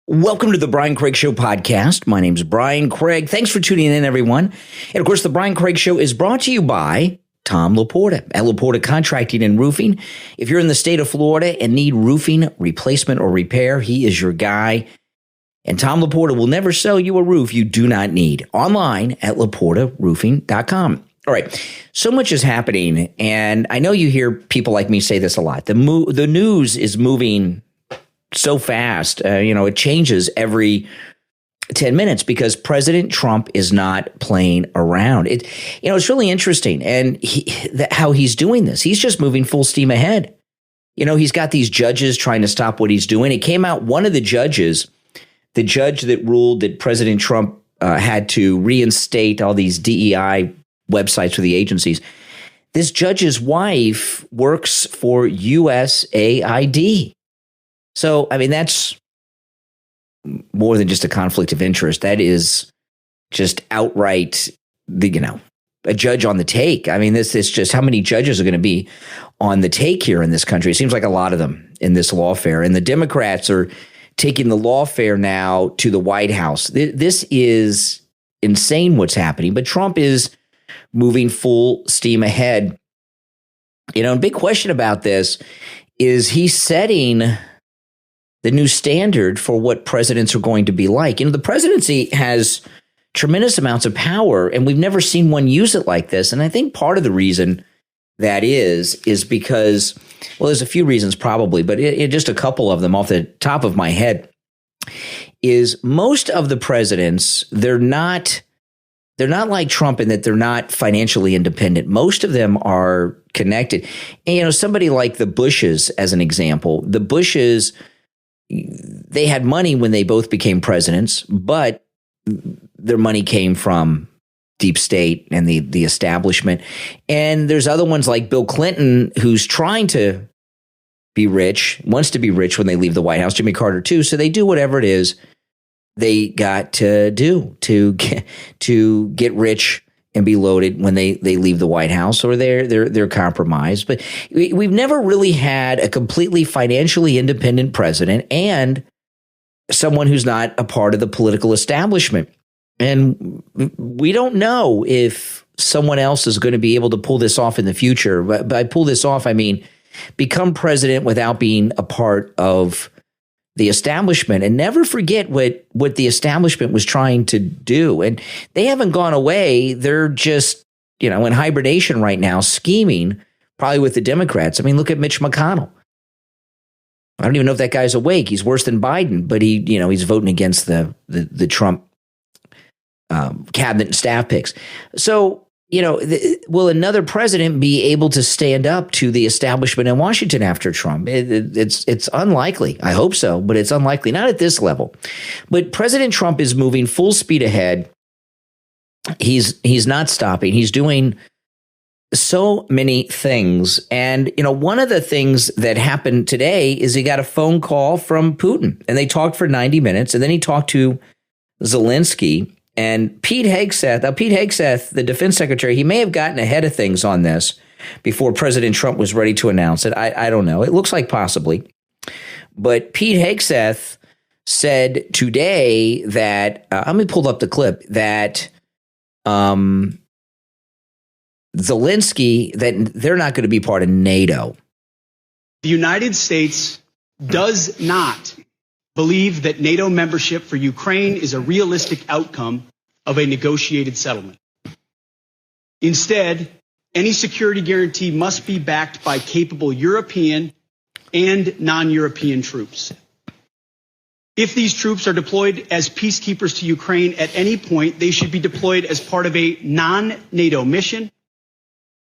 Welcome to the Brian Craig Show podcast. My name's Brian Craig. Thanks for tuning in, everyone. And of course, the Brian Craig Show is brought to you by Tom Laporta at Laporta Contracting and Roofing. If you're in the state of Florida and need roofing replacement or repair, he is your guy. And Tom Laporta will never sell you a roof you do not need. Online at laportaroofing.com. All right, so much is happening, and I know you hear people like me say this a lot. The news is moving so fast. It changes every 10 minutes because President Trump is not playing around. It's really interesting, and how he's doing this. He's just moving full steam ahead. He's got these judges trying to stop what he's doing. It came out, one of the judges, the judge that ruled that President Trump had to reinstate all these DEI websites for the agencies. This judge's wife works for USAID. So, that's more than just a conflict of interest. That is just outright, a judge on the take. This is just how many judges are going to be on the take here in this country. It seems like a lot of them in this lawfare. And the Democrats are taking the lawfare now to the White House. This is insane what's happening. But Trump is moving full steam ahead. A big question about this is he's setting the new standard for what presidents are going to be like. The presidency has tremendous amounts of power, and we've never seen one use it like this. And I think part of the reason that is because, well, there's a few reasons probably, but just a couple of them off the top of my head, is most of the presidents, they're not like Trump in that they're not financially independent. Most of them are connected. And, somebody like the Bushes, as an example, the Bushes, they had money when they both became presidents, but their money came from deep state and the establishment. And there's other ones like Bill Clinton, who's trying to be rich, wants to be rich when they leave the White House, Jimmy Carter too. So they do whatever it is they got to do to get rich and be loaded when they leave the White House, or they're compromised. But we've never really had a completely financially independent president and someone who's not a part of the political establishment. And we don't know if someone else is going to be able to pull this off in the future. But by pull this off, I mean become president without being a part of the establishment. And never forget what the establishment was trying to do. And they haven't gone away. They're just, in hibernation right now, scheming, probably with the Democrats. Look at Mitch McConnell. I don't even know if that guy's awake. He's worse than Biden, but he's voting against the Trump cabinet and staff picks. So, will another president be able to stand up to the establishment in Washington after Trump? It's unlikely. I hope so, but it's unlikely. Not at this level. But President Trump is moving full speed ahead. He's not stopping. He's doing so many things. And, one of the things that happened today is he got a phone call from Putin, and they talked for 90 minutes, and then he talked to Zelensky. And Pete Hegseth, the defense secretary, he may have gotten ahead of things on this before President Trump was ready to announce it. I don't know. It looks like possibly. But Pete Hegseth said today that, let me pull up the clip, that Zelensky, that they're not going to be part of NATO. The United States does not believe that NATO membership for Ukraine is a realistic outcome of a negotiated settlement. Instead, any security guarantee must be backed by capable European and non-European troops. If these troops are deployed as peacekeepers to Ukraine at any point, they should be deployed as part of a non-NATO mission,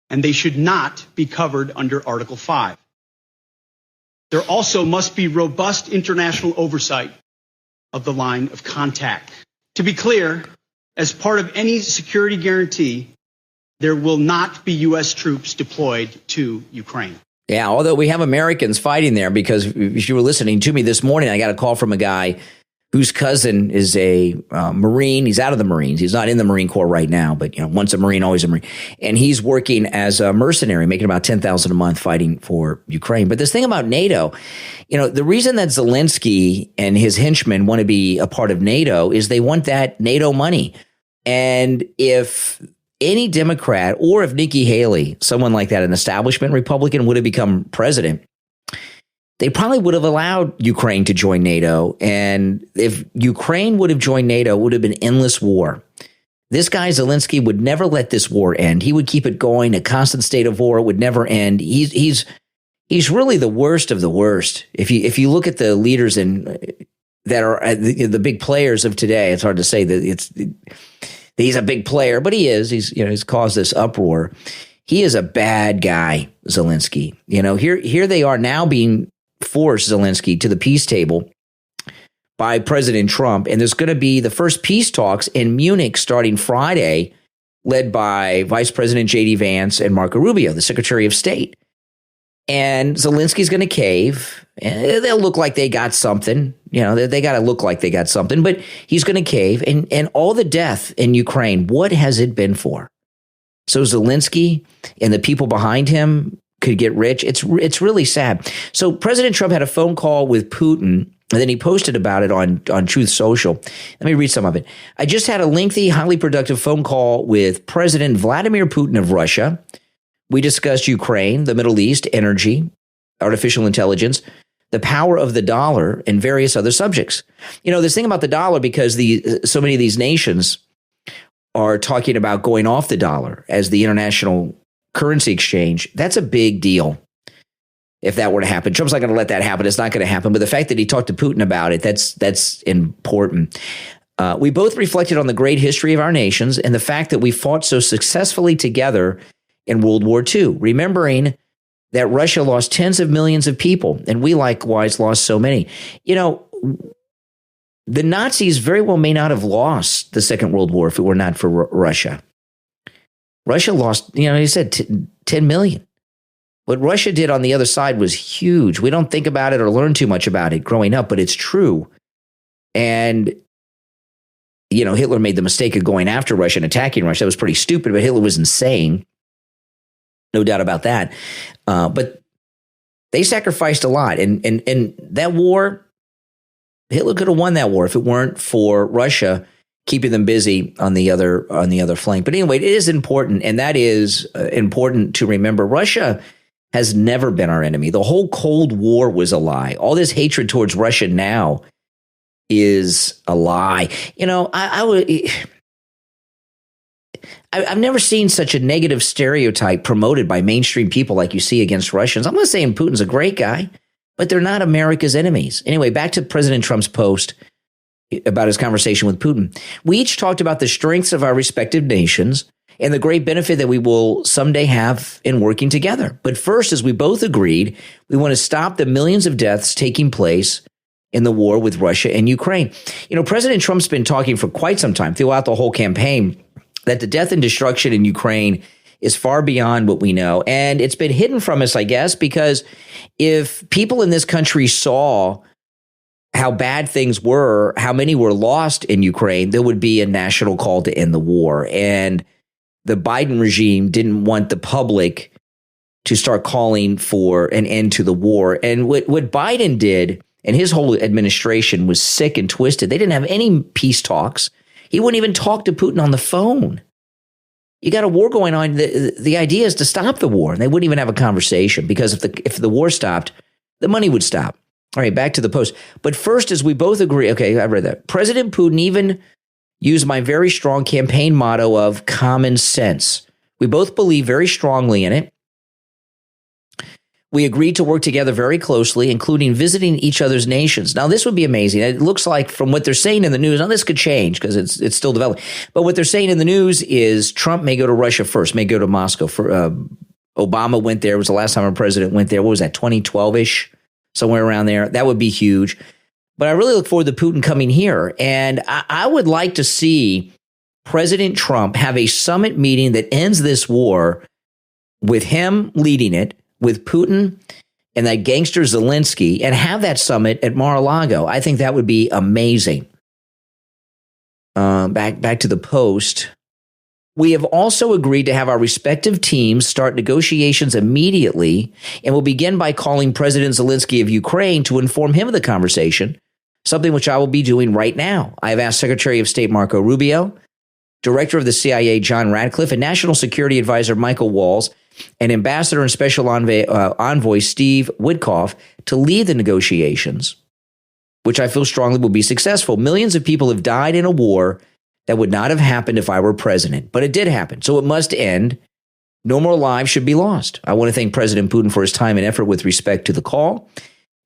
and they should not be covered under Article 5. There also must be robust international oversight of the line of contact. To be clear, as part of any security guarantee, there will not be U.S. troops deployed to Ukraine. Yeah, although we have Americans fighting there, because if you were listening to me this morning, I got a call from a guy whose cousin is a Marine. He's out of the Marines. He's not in the Marine Corps right now, but once a Marine, always a Marine. And he's working as a mercenary, making about $10,000 a month fighting for Ukraine. But this thing about NATO, the reason that Zelensky and his henchmen want to be a part of NATO is they want that NATO money. And if any Democrat or if Nikki Haley, someone like that, an establishment Republican, would have become president, they probably would have allowed Ukraine to join NATO. And if Ukraine would have joined NATO, it would have been endless war. This guy, Zelensky, would never let this war end. He would keep it going, a constant state of war. It would never end. He's really the worst of the worst. If you look at the leaders that are the big players of today, it's hard to say that he's a big player, but he is. He's caused this uproar. He is a bad guy, Zelensky. Here they are now being forced, Zelensky, to the peace table by President Trump. And there's going to be the first peace talks in Munich starting Friday, led by Vice President J.D. Vance and Marco Rubio, the Secretary of State. And Zelensky's going to cave. And they'll look like they got something. They got to look like they got something. But he's going to cave. And all the death in Ukraine, what has it been for? So Zelensky and the people behind him could get rich. It's really sad. So President Trump had a phone call with Putin, and then he posted about it on Truth Social. Let me read some of it. I just had a lengthy, highly productive phone call with President Vladimir Putin of Russia. We discussed Ukraine, the Middle East, energy, artificial intelligence, the power of the dollar, and various other subjects. This thing about the dollar, because so many of these nations are talking about going off the dollar as the international currency exchange, that's a big deal. If that were to happen, Trump's not going to let that happen. It's not going to happen. But the fact that he talked to Putin about it, that's important. We both reflected on the great history of our nations and the fact that we fought so successfully together in World War II, remembering that Russia lost tens of millions of people, and we likewise lost so many. The Nazis very well may not have lost the Second World War if it were not for Russia. Russia lost, he said 10 million. What Russia did on the other side was huge. We don't think about it or learn too much about it growing up, but it's true. And, Hitler made the mistake of going after Russia and attacking Russia. That was pretty stupid, but Hitler was insane. No doubt about that. But they sacrificed a lot. And that war, Hitler could have won that war if it weren't for Russia keeping them busy on the other flank. But anyway, it is important, and that is important to remember. Russia has never been our enemy. The whole Cold War was a lie. All this hatred towards Russia now is a lie. I've never seen such a negative stereotype promoted by mainstream people like you see against Russians. I'm not saying Putin's a great guy, but they're not America's enemies. Anyway, back to President Trump's post about his conversation with Putin. We each talked about the strengths of our respective nations and the great benefit that we will someday have in working together. But first, as we both agreed, we want to stop the millions of deaths taking place in the war with Russia and Ukraine. President Trump's been talking for quite some time throughout the whole campaign that the death and destruction in Ukraine is far beyond what we know. And it's been hidden from us, I guess, because if people in this country saw how bad things were, how many were lost in Ukraine, there would be a national call to end the war. And the Biden regime didn't want the public to start calling for an end to the war. And what Biden did and his whole administration was sick and twisted. They didn't have any peace talks. He wouldn't even talk to Putin on the phone. You got a war going on. The idea is to stop the war. And they wouldn't even have a conversation because if the war stopped, the money would stop. All right, back to the post. But first, as we both agree, okay, I read that. President Putin even used my very strong campaign motto of common sense. We both believe very strongly in it. We agreed to work together very closely, including visiting each other's nations. Now, this would be amazing. It looks like from what they're saying in the news, now this could change because it's still developing. But what they're saying in the news is Trump may go to Russia first, may go to Moscow. Obama went there. It was the last time a president went there. What was that, 2012-ish? Somewhere around there. That would be huge. But I really look forward to Putin coming here. And I would like to see President Trump have a summit meeting that ends this war with him leading it, with Putin and that gangster Zelensky and have that summit at Mar-a-Lago. I think that would be amazing. Back to the Post. We have also agreed to have our respective teams start negotiations immediately, and will begin by calling President Zelensky of Ukraine to inform him of the conversation, something which I will be doing right now. I have asked Secretary of State Marco Rubio, Director of the CIA John Ratcliffe, and National Security Advisor Michael Walls, and Ambassador and Special Envoy Steve Witkoff to lead the negotiations, which I feel strongly will be successful. Millions of people have died in a war that would not have happened if I were president, but it did happen. So it must end. No more lives should be lost. I want to thank President Putin for his time and effort with respect to the call,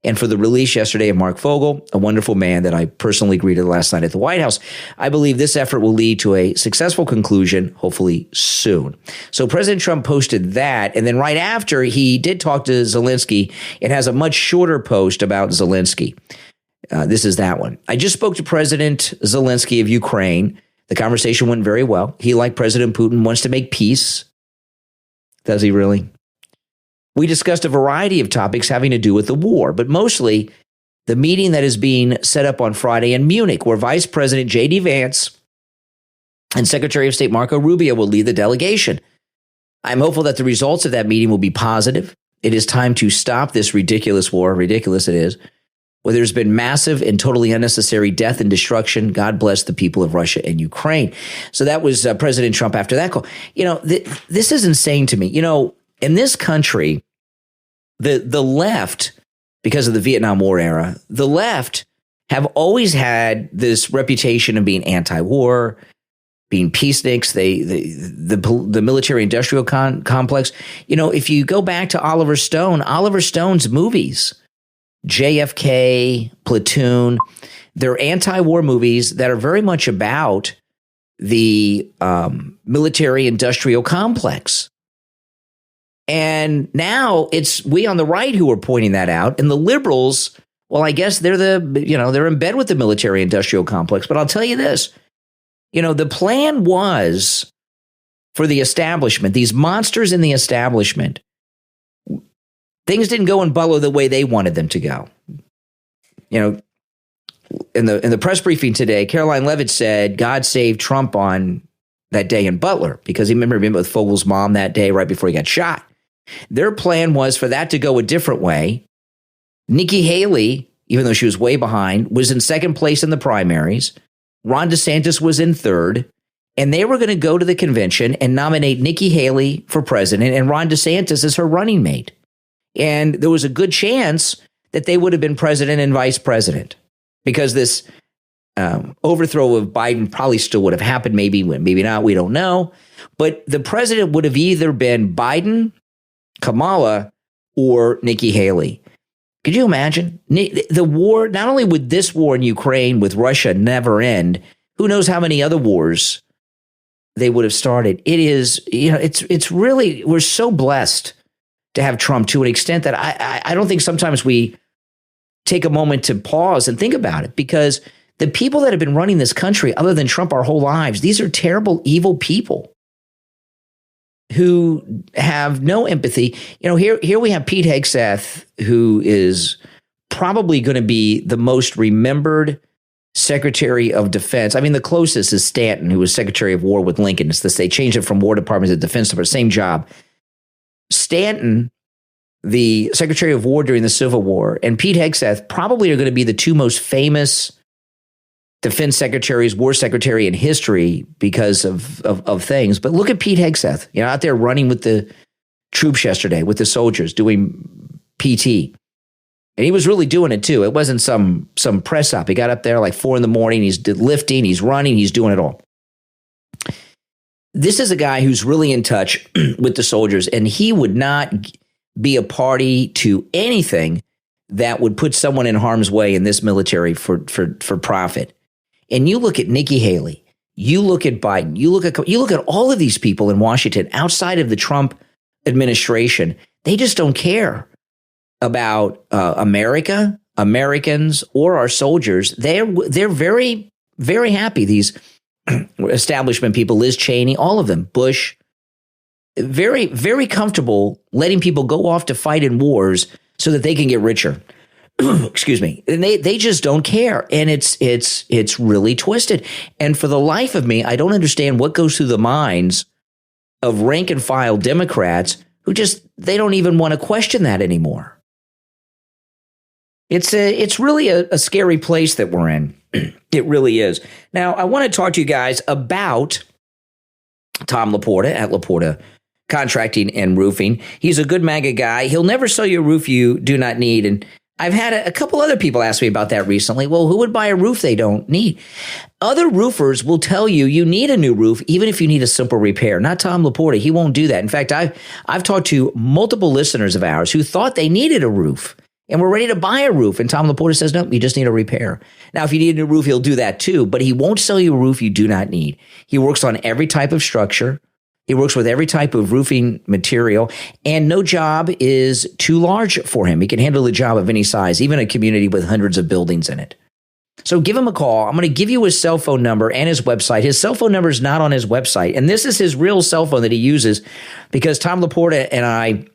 and for the release yesterday of Mark Fogel, a wonderful man that I personally greeted last night at the White House. I believe this effort will lead to a successful conclusion, hopefully soon. So President Trump posted that, and then right after, he did talk to Zelensky. It has a much shorter post about Zelensky. This is that one. I just spoke to President Zelensky of Ukraine. The conversation went very well. He, like President Putin, wants to make peace. Does he really? We discussed a variety of topics having to do with the war, but mostly the meeting that is being set up on Friday in Munich, where Vice President J.D. Vance and Secretary of State Marco Rubio will lead the delegation. I'm hopeful that the results of that meeting will be positive. It is time to stop this ridiculous war, ridiculous it is, where there's been massive and totally unnecessary death and destruction. God bless the people of Russia and Ukraine. So that was President Trump after that call. You know, this is insane to me. You know, in this country, the left, because of the Vietnam War era, the left have always had this reputation of being anti-war, being peaceniks, the military-industrial complex. You know, if you go back to Oliver Stone's movies, JFK, Platoon, they're anti-war movies that are very much about the military-industrial complex. And now it's we on the right who are pointing that out, and the liberals, well, I guess they're in bed with the military-industrial complex. But I'll tell you this, the plan was for the establishment, these monsters in the establishment. Things didn't go in Butler the way they wanted them to go. In the press briefing today, Caroline Leavitt said God saved Trump on that day in Butler because he remembered being with Fogel's mom that day right before he got shot. Their plan was for that to go a different way. Nikki Haley, even though she was way behind, was in second place in the primaries. Ron DeSantis was in third. And they were going to go to the convention and nominate Nikki Haley for president and Ron DeSantis as her running mate. And there was a good chance that they would have been president and vice president because this overthrow of Biden probably still would have happened. Maybe not. We don't know. But the president would have either been Biden, Kamala, or Nikki Haley. Could you imagine? The war, not only would this war in Ukraine with Russia never end, who knows how many other wars they would have started. It is, it's really, we're so blessed to have Trump to an extent that I don't think sometimes we take a moment to pause and think about it, because the people that have been running this country other than Trump our whole lives, these are terrible, evil people who have no empathy. Here we have Pete Hegseth, who is probably going to be the most remembered Secretary of Defense. I mean, the closest is Stanton, who was Secretary of War with Lincoln. It's this, they changed it from War Department to Defense Department, same job. Stanton, the Secretary of War during the Civil War, and Pete Hegseth probably are going to be the two most famous defense secretaries, war secretary in history because of things. But look at Pete Hegseth, out there running with the troops yesterday, with the soldiers, doing PT. And he was really doing it too. It wasn't some press op. He got up there like 4 a.m. He's lifting, he's running, he's doing it all. This is a guy who's really in touch with the soldiers, and he would not be a party to anything that would put someone in harm's way in this military for profit. And you look at Nikki Haley, you look at Biden, you look at all of these people in Washington outside of the Trump administration. They just don't care about America, Americans, or our soldiers. They're very, very happy. These establishment people, Liz Cheney, all of them, Bush, very, very comfortable letting people go off to fight in wars so that they can get richer. Excuse me. And they just don't care. And it's really twisted. And for the life of me, I don't understand what goes through the minds of rank and file Democrats who they don't even want to question that anymore. It's really a scary place that we're in. It really is. Now, I want to talk to you guys about Tom Laporta at Laporta Contracting and Roofing. He's a good MAGA guy. He'll never sell you a roof you do not need. And I've had a couple other people ask me about that recently. Well, who would buy a roof they don't need? Other roofers will tell you need a new roof, even if you need a simple repair. Not Tom Laporta. He won't do that. In fact, I've talked to multiple listeners of ours who thought they needed a roof and were ready to buy a roof. And Tom Laporta says, nope, you just need a repair. Now, if you need a new roof, he'll do that too, but he won't sell you a roof you do not need. He works on every type of structure. He works with every type of roofing material, and no job is too large for him. He can handle a job of any size, even a community with hundreds of buildings in it. So give him a call. I'm going to give you his cell phone number and his website. His cell phone number is not on his website, and this is his real cell phone that he uses because Tom Laporta and I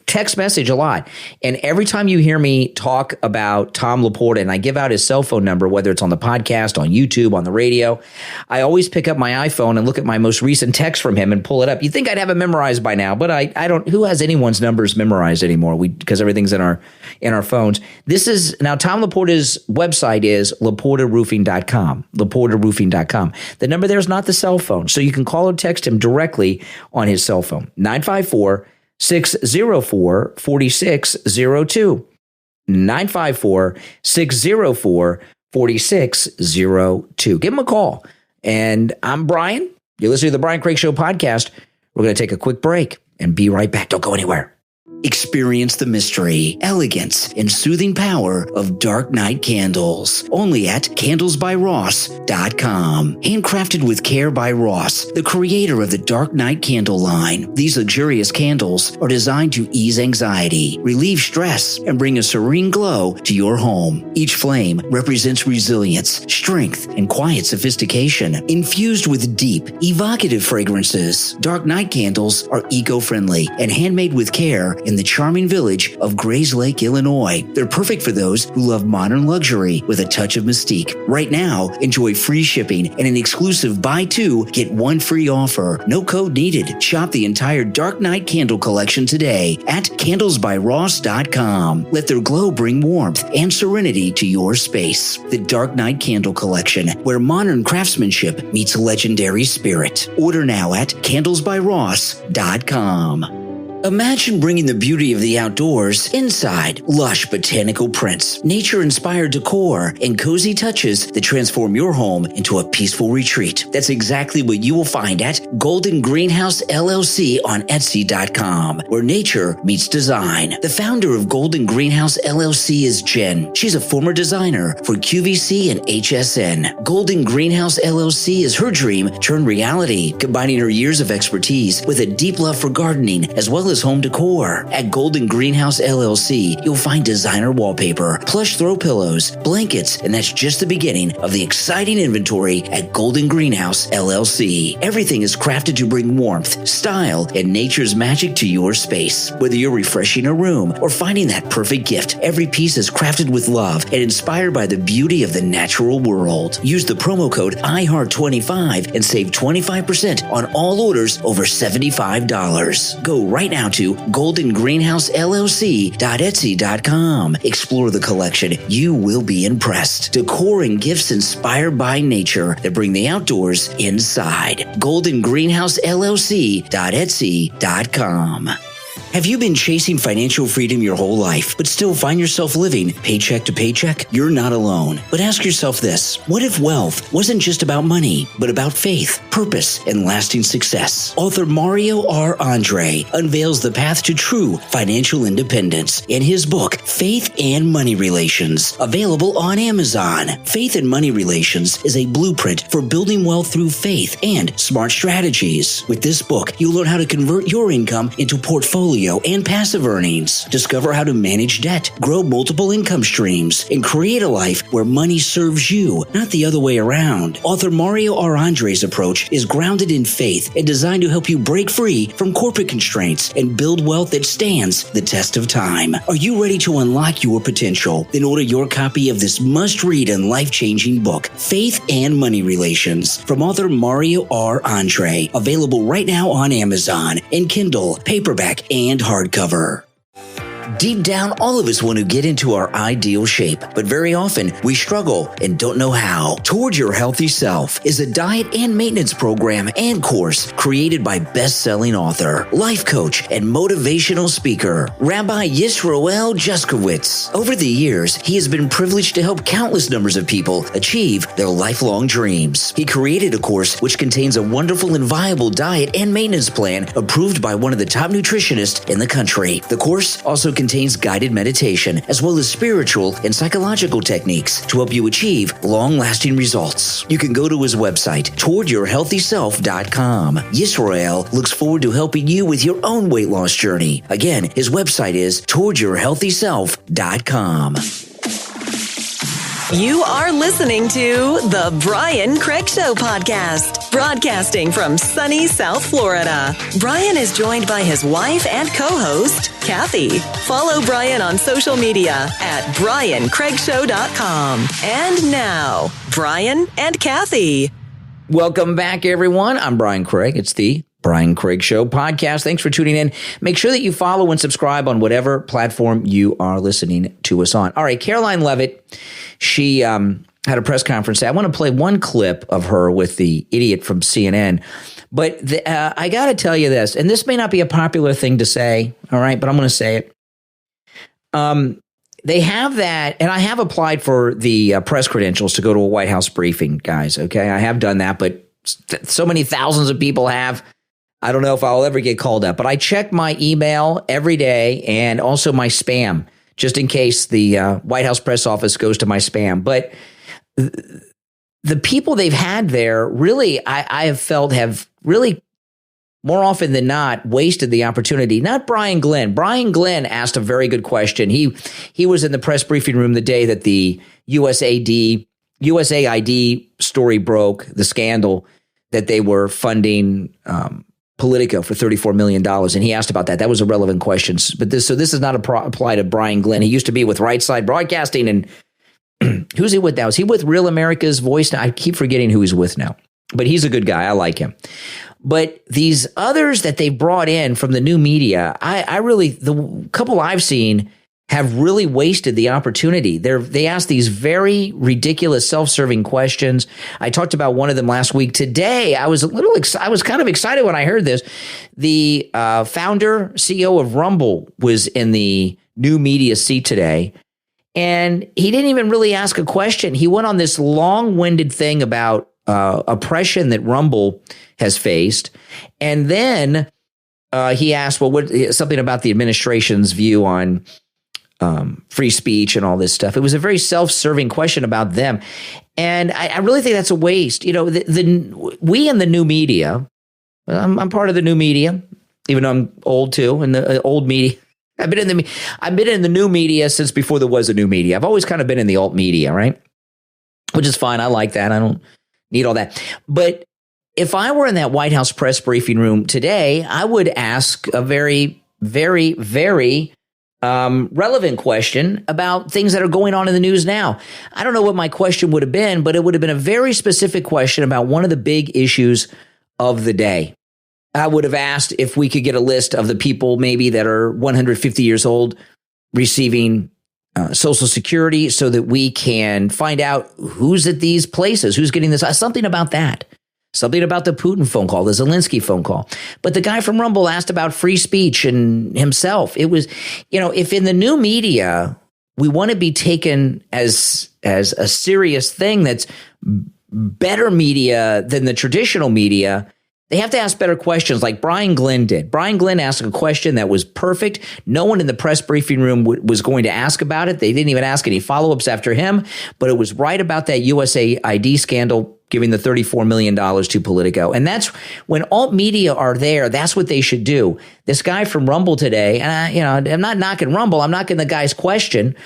text message a lot. And every time you hear me talk about Tom Laporta and I give out his cell phone number, whether it's on the podcast, on YouTube, on the radio, I always pick up my iPhone and look at my most recent text from him and pull it up. You'd think I'd have it memorized by now, but I don't. Who has anyone's numbers memorized anymore? Because everything's in our phones. Now Tom Laporta's website is laportaroofing.com. Laportaroofing.com. The number there is not the cell phone, so you can call or text him directly on his cell phone. 954-604-4602. 954-604-4602. Give him a call. And I'm Brian. You're listening to the Brian Craig Show podcast. We're going to take a quick break and be right back. Don't go anywhere. Experience the mystery, elegance, and soothing power of Dark Night Candles. Only at candlesbyross.com. Handcrafted with care by Ross, the creator of the Dark Night Candle line. These luxurious candles are designed to ease anxiety, relieve stress, and bring a serene glow to your home. Each flame represents resilience, strength, and quiet sophistication. Infused with deep, evocative fragrances, Dark Night Candles are eco-friendly and handmade with care in the charming village of Grays Lake, Illinois. They're perfect for those who love modern luxury with a touch of mystique. Right now, enjoy free shipping and an exclusive buy two, get one free offer. No code needed. Shop the entire Dark Night Candle collection today at candlesbyross.com. Let their glow bring warmth and serenity to your space. The Dark Night Candle collection, where modern craftsmanship meets legendary spirit. Order now at candlesbyross.com. Imagine bringing the beauty of the outdoors inside. Lush botanical prints, nature-inspired decor, and cozy touches that transform your home into a peaceful retreat. That's exactly what you will find at Golden Greenhouse LLC on Etsy.com, where nature meets design. The founder of Golden Greenhouse LLC is Jen. She's a former designer for QVC and HSN. Golden Greenhouse LLC is her dream turned reality, combining her years of expertise with a deep love for gardening as well as home decor. At Golden Greenhouse LLC, you'll find designer wallpaper, plush throw pillows, blankets, and that's just the beginning of the exciting inventory at Golden Greenhouse LLC. Everything is crafted to bring warmth, style, and nature's magic to your space. Whether you're refreshing a room or finding that perfect gift, every piece is crafted with love and inspired by the beauty of the natural world. Use the promo code IHEART25 and save 25% on all orders over $75. Go right now to goldengreenhousellc.etsy.com. Explore the collection. You will be impressed. Decor and gifts inspired by nature that bring the outdoors inside. goldengreenhousellc.etsy.com. Have you been chasing financial freedom your whole life, but still find yourself living paycheck to paycheck? You're not alone. But ask yourself this: what if wealth wasn't just about money, but about faith, purpose, and lasting success? Author Mario R. Andre unveils the path to true financial independence in his book, Faith and Money Relations, available on Amazon. Faith and Money Relations is a blueprint for building wealth through faith and smart strategies. With this book, you'll learn how to convert your income into portfolio portfolio and passive earnings. Discover how to manage debt, grow multiple income streams, and create a life where money serves you, not the other way around. Author Mario R. Andre's approach is grounded in faith and designed to help you break free from corporate constraints and build wealth that stands the test of time. Are you ready to unlock your potential? Then order your copy of this must-read and life-changing book, Faith and Money Relations, from author Mario R. Andre. Available right now on Amazon in Kindle, paperback, and hardcover. Deep down, all of us want to get into our ideal shape, but very often we struggle and don't know how. Toward Your Healthy Self is a diet and maintenance program and course created by best-selling author, life coach, and motivational speaker, Rabbi Yisroel Juskowitz. Over the years, he has been privileged to help countless numbers of people achieve their lifelong dreams. He created a course which contains a wonderful and viable diet and maintenance plan approved by one of the top nutritionists in the country. The course also contains guided meditation, as well as spiritual and psychological techniques to help you achieve long-lasting results. You can go to his website, towardyourhealthyself.com. Yisrael looks forward to helping you with your own weight loss journey. Again, his website is towardyourhealthyself.com. You are listening to the Brian Craig Show podcast, broadcasting from sunny South Florida. Brian is joined by his wife and co-host, Kathy. Follow Brian on social media at briancraigshow.com. And now, Brian and Kathy. Welcome back, everyone. I'm Brian Craig. It's the Brian Craig Show podcast. Thanks for tuning in. Make sure that you follow and subscribe on whatever platform you are listening to us on. All right, Caroline Levitt, she had a press conference. I want to play one clip of her with the idiot from CNN. But I got to tell you this, and this may not be a popular thing to say, all right, but I'm going to say it. They have that, and I have applied for the press credentials to go to a White House briefing, guys, okay? I have done that, but so many thousands of people have. I don't know if I'll ever get called up, but I check my email every day and also my spam, just in case the White House press office goes to my spam. But the people they've had there really, I have felt have really more often than not wasted the opportunity. Not Brian Glenn. Brian Glenn asked a very good question. He was in the press briefing room the day that the USAID story broke, the scandal that they were funding Politico for $34 million. And he asked about that. That was a relevant question. But this is not apply to Brian Glenn. He used to be with Right Side Broadcasting. And who's he with now? Is he with Real America's Voice now? I keep forgetting who he's with now. But he's a good guy. I like him. But these others that they brought in from the new media, I really, the couple I've seen have really wasted the opportunity. They ask these very ridiculous, self-serving questions. I talked about one of them last week. Today, I was kind of excited when I heard this. The founder, CEO of Rumble was in the new media seat today, and he didn't even really ask a question. He went on this long-winded thing about oppression that Rumble has faced, and then he asked, something about the administration's view on free speech and all this stuff. It was a very self-serving question about them. And I really think that's a waste. You know, we in the new media, I'm part of the new media, even though I'm old too, in the old media. I've been in the new media since before there was a new media. I've always kind of been in the alt media, right? Which is fine. I like that. I don't need all that. But if I were in that White House press briefing room today, I would ask a very, very, very relevant question about things that are going on in the news now. I don't know what my question would have been, but it would have been a very specific question about one of the big issues of the day. I would have asked if we could get a list of the people maybe that are 150 years old receiving Social Security so that we can find out who's at these places, who's getting this, something about that. Something about the Putin phone call, the Zelensky phone call. But the guy from Rumble asked about free speech and himself. It was, if in the new media, we want to be taken as a serious thing that's better media than the traditional media, They have to ask better questions like Brian Glenn did. Brian Glenn asked a question that was perfect. No one in the press briefing room was going to ask about it. They didn't even ask any follow-ups after him, but it was right about that USAID scandal, giving the $34 million to Politico. And that's when alt media are there. That's what they should do. This guy from Rumble today, and I'm not knocking Rumble. I'm knocking the guy's question.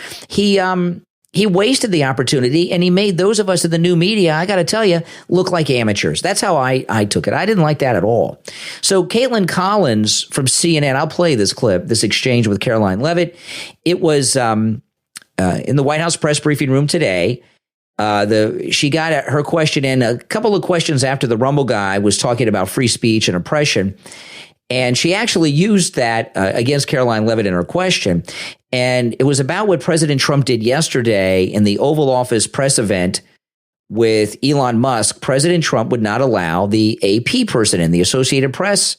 He wasted the opportunity, and he made those of us in the new media, I got to tell you, look like amateurs. That's how I took it. I didn't like that at all. So Caitlin Collins from CNN, I'll play this clip, this exchange with Caroline Leavitt. It was in the White House press briefing room today. She got her question in a couple of questions after the Rumble guy was talking about free speech and oppression. And she actually used that against Caroline Leavitt in her question. And it was about what President Trump did yesterday in the Oval Office press event with Elon Musk. President Trump would not allow the AP person in, the Associated Press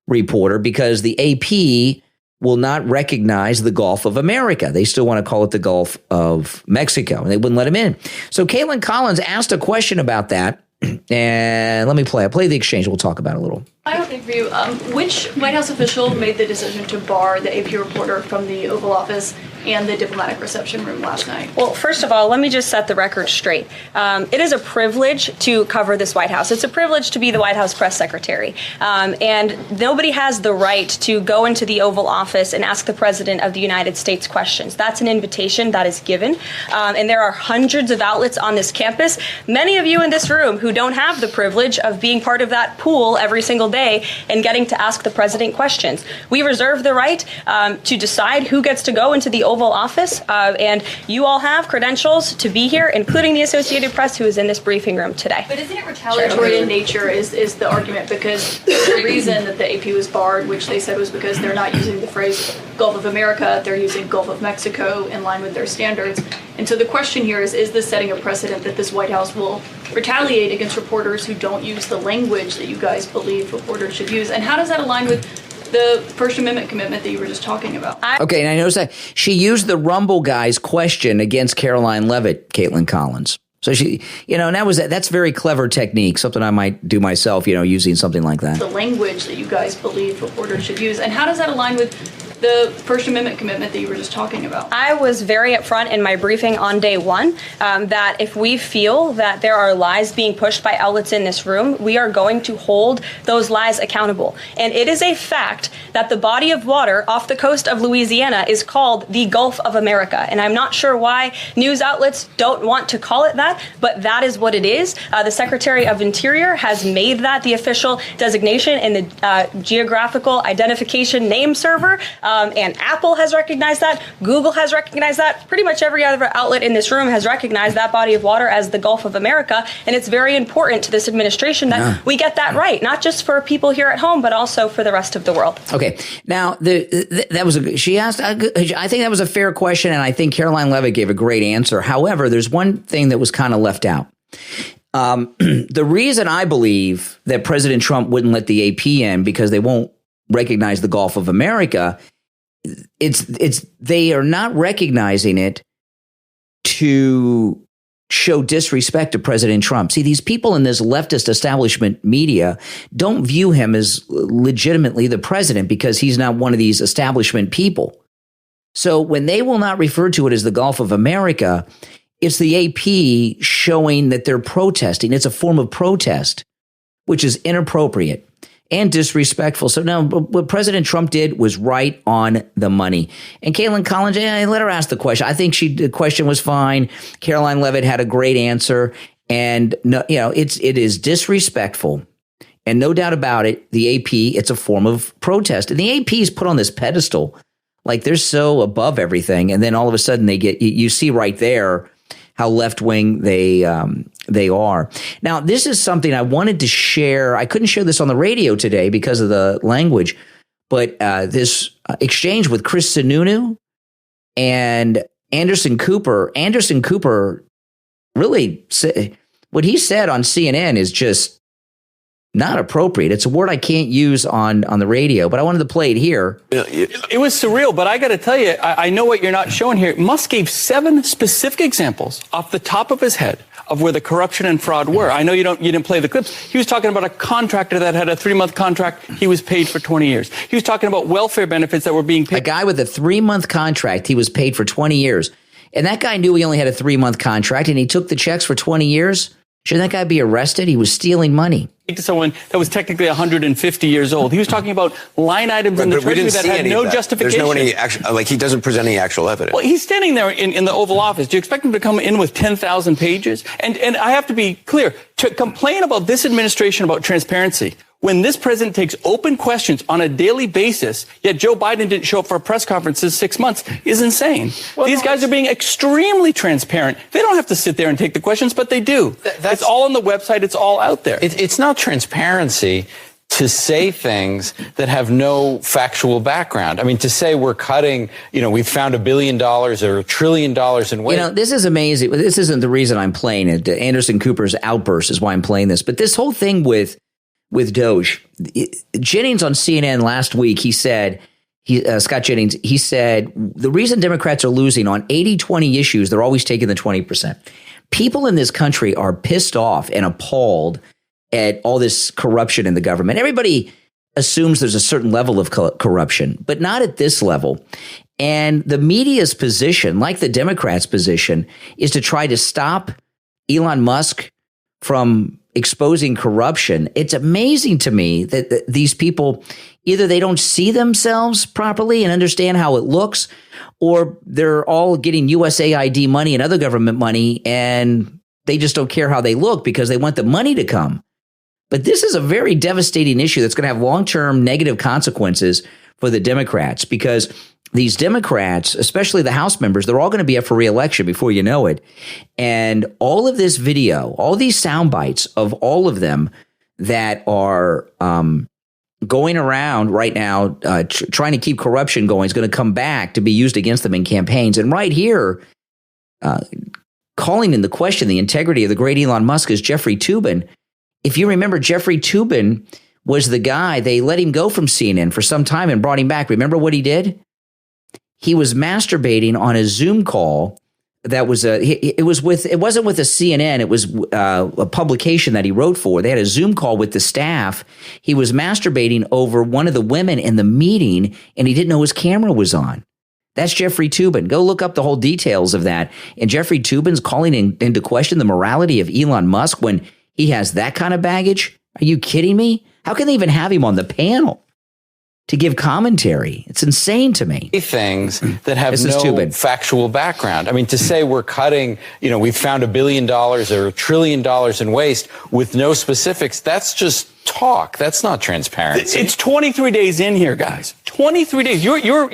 reporter, because the AP will not recognize the Gulf of America. They still want to call it the Gulf of Mexico, and they wouldn't let him in. So Caitlin Collins asked a question about that. And let me play the exchange. We'll talk about it a little. I have a for you. Which White House official made the decision to bar the AP reporter from the Oval Office and the diplomatic reception room last night? Well, first of all, let me just set the record straight. It is a privilege to cover this White House. It's a privilege to be the White House press secretary. And nobody has the right to go into the Oval Office and ask the President of the United States questions. That's an invitation that is given. And there are hundreds of outlets on this campus. Many of you in this room who don't have the privilege of being part of that pool every single day and getting to ask the President questions. We reserve the right to decide who gets to go into the Oval Office, and you all have credentials to be here, including the Associated Press, who is in this briefing room today. But isn't it retaliatory in nature is the argument, because the reason that the AP was barred, which they said was because they're not using the phrase Gulf of America, they're using Gulf of Mexico in line with their standards. And so the question here is this setting a precedent that this White House will retaliate against reporters who don't use the language that you guys believe reporters should use? And how does that align with the First Amendment commitment that you were just talking about? Okay, and I noticed that she used the Rumble guy's question against Caroline Leavitt, Caitlin Collins. So she, and that's very clever technique, something I might do myself, using something like that. The language that you guys believe reporters should use. And how does that align with the First Amendment commitment that you were just talking about? I was very upfront in my briefing on day one that if we feel that there are lies being pushed by outlets in this room, we are going to hold those lies accountable. And it is a fact that the body of water off the coast of Louisiana is called the Gulf of America. And I'm not sure why news outlets don't want to call it that, but that is what it is. The Secretary of Interior has made that the official designation in the Geographical Identification Name Server. And Apple has recognized that. Google has recognized that. Pretty much every other outlet in this room has recognized that body of water as the Gulf of America. And it's very important to this administration that we get that right, not just for people here at home, but also for the rest of the world. Okay. Now, that was she asked. I think that was a fair question, and I think Caroline Leavitt gave a great answer. However, there's one thing that was kind of left out. The reason I believe that President Trump wouldn't let the AP in because they won't recognize the Gulf of America, they are not recognizing it to show disrespect to President Trump. See, these people in this leftist establishment media don't view him as legitimately the president because he's not one of these establishment people. So when they will not refer to it as the Gulf of America, it's the AP showing that they're protesting. It's a form of protest, which is inappropriate and disrespectful. So now what President Trump did was right on the money. And Caitlin Collins, let her ask the question. I think the question was fine. Caroline Leavitt had a great answer. And it is disrespectful. And no doubt about it, the AP, it's a form of protest. And the AP is put on this pedestal, like they're so above everything. And then all of a sudden you see right there how left-wing they are. Now, this is something I wanted to share. I couldn't share this on the radio today because of the language, but this exchange with Chris Sununu and Anderson Cooper. Anderson Cooper really said, what he said on CNN is just not appropriate. It's a word I can't use on the radio, but I wanted to play it here. It was surreal, but I got to tell you, I know what you're not showing here. Musk gave 7 specific examples off the top of his head of where the corruption and fraud were. I know you didn't play the clips. He was talking about a contractor that had a 3-month contract. He was paid for 20 years. He was talking about welfare benefits that were being paid. A guy with a 3-month contract, he was paid for 20 years. And that guy knew he only had a 3-month contract, and he took the checks for 20 years. Shouldn't that guy be arrested? He was stealing money. To someone that was technically 150 years old. He was talking about line items in the Treasury that had no justification. There's no he doesn't present any actual evidence. Well, he's standing there in the Oval Office. Do you expect him to come in with 10,000 pages? And I have to be clear, to complain about this administration about transparency, when this president takes open questions on a daily basis, yet Joe Biden didn't show up for a press conference in 6 months, is insane. These guys are being extremely transparent. They don't have to sit there and take the questions, but they do. It's all on the website. It's all out there. It's not transparency to say things that have no factual background. I mean, to say we're cutting, we've found $1 billion or $1 trillion in waste. This is amazing. This isn't the reason I'm playing it. Anderson Cooper's outburst is why I'm playing this. But this whole thing with DOGE, Jennings on CNN last week, he said, Scott Jennings, he said, the reason Democrats are losing on 80-20 issues, they're always taking the 20%. People in this country are pissed off and appalled at all this corruption in the government. Everybody assumes there's a certain level of corruption, but not at this level. And the media's position, like the Democrats' position, is to try to stop Elon Musk from exposing corruption. It's amazing to me that these people, either they don't see themselves properly and understand how it looks, or they're all getting USAID money and other government money, and they just don't care how they look because they want the money to come. But this is a very devastating issue that's going to have long-term negative consequences for the Democrats, because these Democrats, especially the House members, they're all going to be up for re-election before you know it. And all of this video, all these sound bites of all of them that are going around right now trying to keep corruption going is going to come back to be used against them in campaigns. And right here, calling into question the integrity of the great Elon Musk is Jeffrey Toobin. If you remember, Jeffrey Toobin was the guy, they let him go from CNN for some time and brought him back. Remember what he did? He was masturbating on a Zoom call that was it wasn't with a CNN, it was a publication that he wrote for. They had a Zoom call with the staff. He was masturbating over one of the women in the meeting, and he didn't know his camera was on. That's Jeffrey Toobin. Go look up the whole details of that. And Jeffrey Toobin's calling into question the morality of Elon Musk when he has that kind of baggage. Are you kidding me? How can they even have him on the panel to give commentary? It's insane to me. Things that have no factual background. I mean, to say we're cutting, we've found $1 billion or $1 trillion in waste with no specifics, that's just talk. That's not transparency. It's 23 days in here, guys. 23 days. You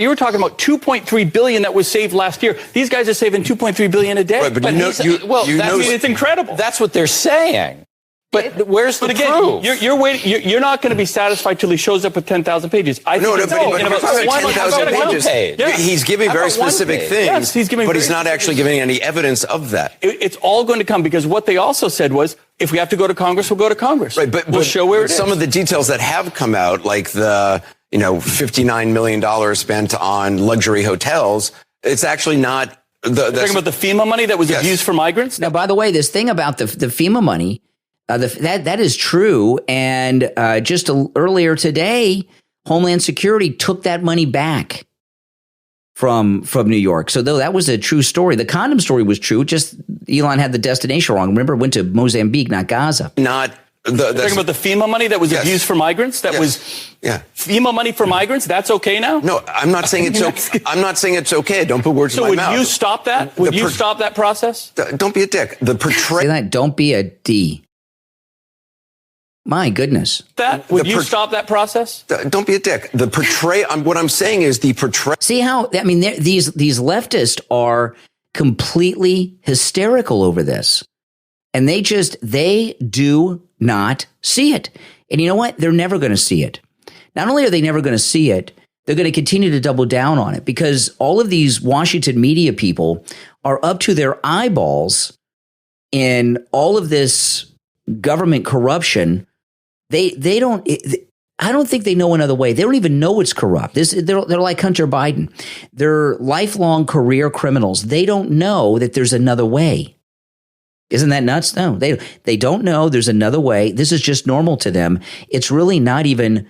were talking about $2.3 billion that was saved last year. These guys are saving $2.3 billion a day. Right, but it's incredible. That's what they're saying. But where's the proof? You're waiting. You're not going to be satisfied till he shows up with 10,000 pages. But 10,000 pages. Yeah. He's giving very specific things, yes, but he's not actually giving any evidence of that. It's all going to come, because what they also said was, if we have to go to Congress, we'll go to Congress. Right, but we'll show where it is. Some of the details that have come out, like the $59 million spent on luxury hotels, it's actually not. You're talking about the FEMA money that was abused for migrants? Now, by the way, this thing about the FEMA money, that is true. And just earlier today, Homeland Security took that money back from New York. So though that was a true story, the condom story was true. Just Elon had the destination wrong. Remember, went to Mozambique, not Gaza. Talking about the FEMA money that was abused for migrants. That was FEMA money for migrants. That's okay now. No, I'm not saying it's okay. I'm not saying it's okay. Don't put words in my mouth. So would you stop that? Would you stop that process? Don't be a dick. Say that. Don't be a D. My goodness. Would you stop that process? Don't be a dick. What I'm saying is the portray. See how, I mean, these leftists are completely hysterical over this. And they do not see it. And you know what? They're never going to see it. Not only are they never going to see it, they're going to continue to double down on it, because all of these Washington media people are up to their eyeballs in all of this government corruption. I don't think they know another way. They don't even know it's corrupt. They're like Hunter Biden. They're lifelong career criminals. They don't know that there's another way. Isn't that nuts? No, they don't know there's another way. This is just normal to them. It's really not even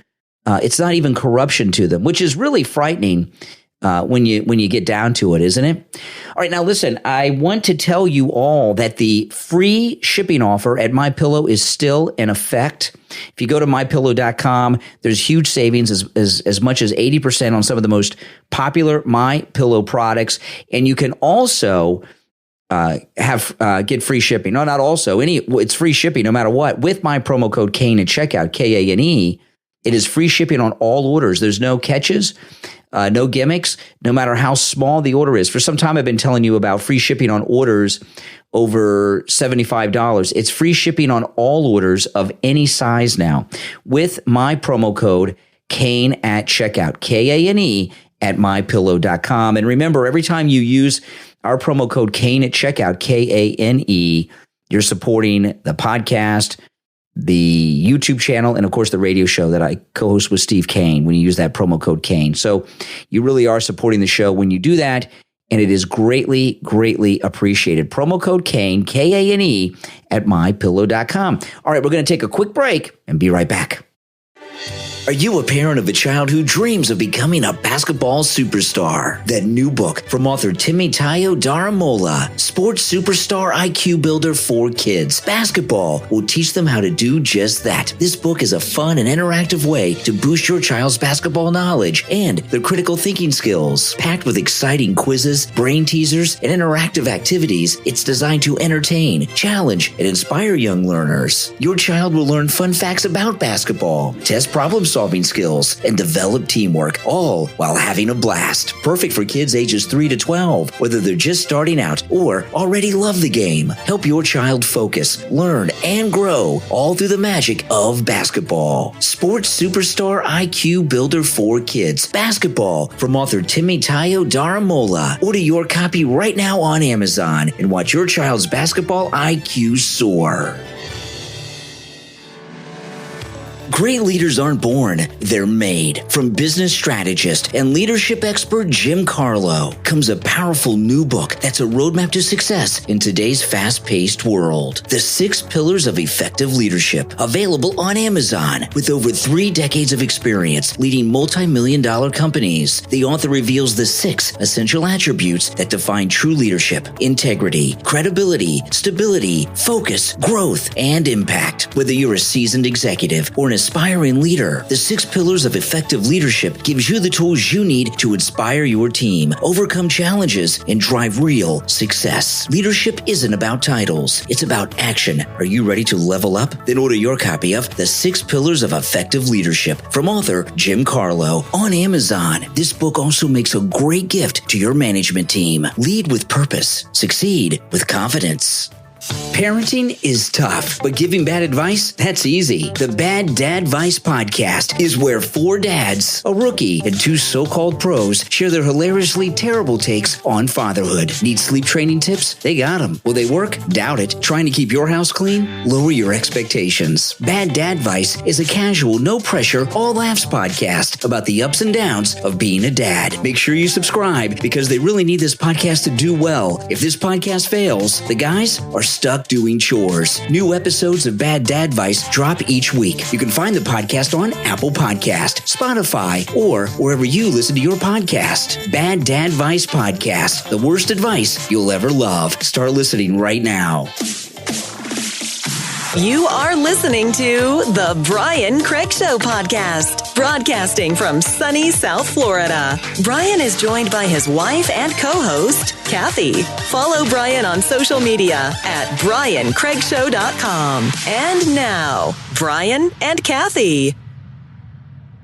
it's not even corruption to them, which is really frightening when you get down to it, isn't it? All right, now listen, I want to tell you all that the free shipping offer at MyPillow is still in effect. If you go to mypillow.com, there's huge savings as much as 80% on some of the most popular MyPillow products, and you can also get free shipping. No, not also. It's free shipping no matter what. With my promo code Kane at checkout, Kane, it is free shipping on all orders. There's no catches, no gimmicks, no matter how small the order is. For some time, I've been telling you about free shipping on orders over $75. It's free shipping on all orders of any size now with my promo code Kane at checkout, Kane at mypillow.com. And remember, every time you use our promo code Kane at checkout, Kane, you're supporting the podcast, the YouTube channel, and of course the radio show that I co-host with Steve Kane when you use that promo code Kane. So you really are supporting the show when you do that, and it is greatly, greatly appreciated. Promo code Kane, Kane, at mypillow.com. All right, we're going to take a quick break and be right back. Are you a parent of a child who dreams of becoming a basketball superstar? That new book from author Timoteo Daramola, Sports Superstar IQ Builder for Kids. Basketball will teach them how to do just that. This book is a fun and interactive way to boost your child's basketball knowledge and their critical thinking skills. Packed with exciting quizzes, brain teasers, and interactive activities, it's designed to entertain, challenge, and inspire young learners. Your child will learn fun facts about basketball, test problem-solving skills, and develop teamwork, all while having a blast. Perfect for kids ages 3 to 12, whether they're just starting out or already love the game. Help your child focus, learn, and grow, all through the magic of basketball. Sports Superstar IQ Builder for Kids. Basketball from author Timoteo Daramola. Order your copy right now on Amazon and watch your child's basketball IQ soar. Great leaders aren't born, they're made. From business strategist and leadership expert Jim Carlo comes a powerful new book that's a roadmap to success in today's fast-paced world. The 6 Pillars of Effective Leadership, available on Amazon. With over 3 decades of experience leading multi-million-dollar companies, the author reveals the 6 essential attributes that define true leadership: integrity, credibility, stability, focus, growth, and impact. Whether you're a seasoned executive or an aspiring leader, the 6 Pillars of Effective Leadership gives you the tools you need to inspire your team, overcome challenges, and drive real success. Leadership isn't about titles, it's about action. Are you ready to level up? Then order your copy of The 6 Pillars of Effective Leadership from author Jim Carlo on Amazon. This book also makes a great gift to your management team. Lead with purpose. Succeed with confidence. Parenting is tough, but giving bad advice, that's easy. The Bad Dad Advice Podcast is where 4 dads, a rookie, and 2 so-called pros share their hilariously terrible takes on fatherhood. Need sleep training tips? They got them. Will they work? Doubt it. Trying to keep your house clean? Lower your expectations. Bad Dad Advice is a casual, no-pressure, all-laughs podcast about the ups and downs of being a dad. Make sure you subscribe because they really need this podcast to do well. If this podcast fails, the guys are stuck doing chores. New episodes of Bad Dad Advice drop each week. You can find the podcast on Apple Podcast, Spotify, or wherever you listen to your podcast. Bad Dad Advice Podcast, the worst advice you'll ever love. Start listening right now. You are listening to the Brian Craig Show podcast, broadcasting from sunny South Florida. Brian is joined by his wife and co-host, Kathy. Follow Brian on social media at briancraigshow.com. And now, Brian and Kathy.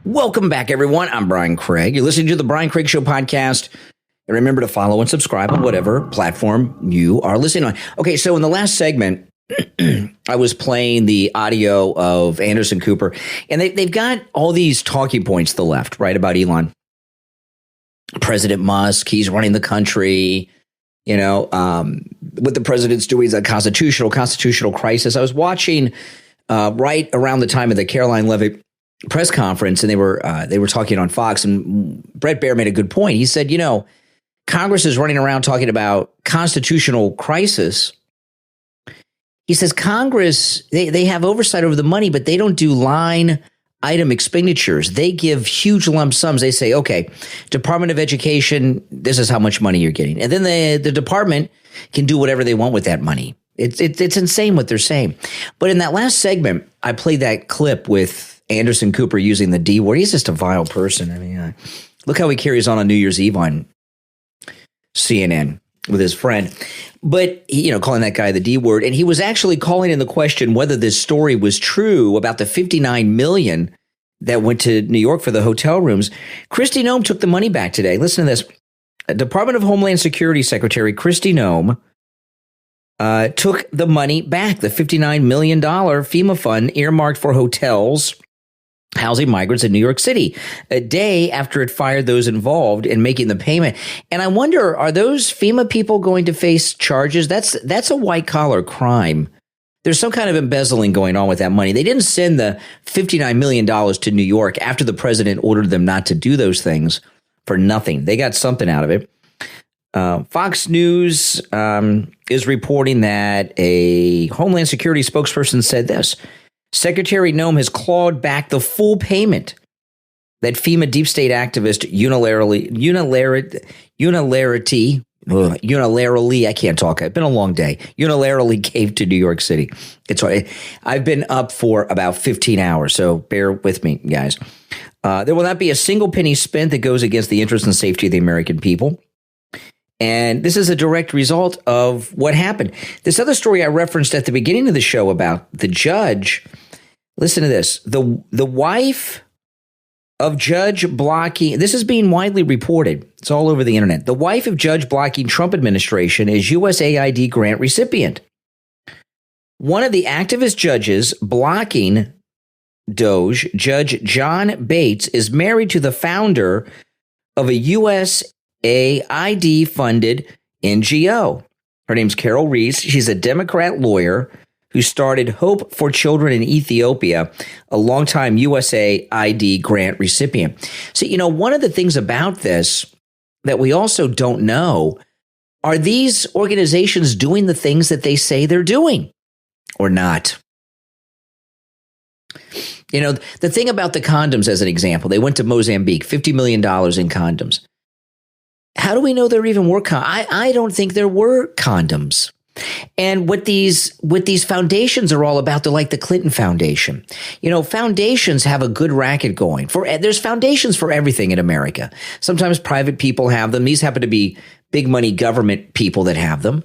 Welcome back, everyone. I'm Brian Craig. You're listening to the Brian Craig Show podcast. And remember to follow and subscribe on whatever platform you are listening on. Okay, so in the last segment, I was playing the audio of Anderson Cooper, and they've got all these talking points to the left, right, about Elon. President Musk, he's running the country, you know, what the president's doing is a constitutional crisis. I was watching right around the time of the Caroline Leavitt press conference, and they were talking on Fox, and Brett Baer made a good point. He said, you know, Congress is running around talking about constitutional crisis, He says Congress, they have oversight over the money, but they don't do line item expenditures. They give huge lump sums. They say, okay, Department of Education, this is how much money you're getting. And then the department can do whatever they want with that money. It's insane what they're saying. But in that last segment, I played that clip with Anderson Cooper using the D word. He's just a vile person. I mean, look how he carries on New Year's Eve on CNN with his friend. But, calling that guy the D word. And he was actually calling in the question whether this story was true about the $59 million that went to New York for the hotel rooms. Christy Noem took the money back today. Listen to this. Department of Homeland Security Secretary Christy Noem took the money back, the $59 million FEMA fund earmarked for hotels housing migrants in New York City, a day after it fired those involved in making the payment. And I wonder, are those FEMA people going to face charges? That's a white-collar crime. There's some kind of embezzling going on with that money. They didn't send the $59 million to New York after the president ordered them not to do those things for nothing. They got something out of it. Fox News is reporting that a Homeland Security spokesperson said this: Secretary Noem has clawed back the full payment that FEMA deep state activist unilaterally, I can't talk. It's been a long day. Unilaterally gave to New York City. I've been up for about 15 hours, so bear with me, guys. There will not be a single penny spent that goes against the interest and safety of the American people. And this is a direct result of what happened. This other story I referenced at the beginning of the show about the judge, listen to this. The wife of judge blocking, this is being widely reported. It's all over the internet. The wife of judge blocking Trump administration is USAID grant recipient. One of the activist judges blocking DOGE, Judge John Bates, is married to the founder of a USAID-funded NGO. Her name's Carol Reese. She's a Democrat lawyer who started Hope for Children in Ethiopia, a longtime USAID grant recipient. So, one of the things about this that we also don't know, are these organizations doing the things that they say they're doing or not? The thing about the condoms, as an example, they went to Mozambique, $50 million in condoms. How do we know there even were I don't think there were condoms. And what these foundations are all about, they're like the Clinton Foundation. Foundations have a good racket going. There's foundations for everything in America. Sometimes private people have them. These happen to be big money government people that have them.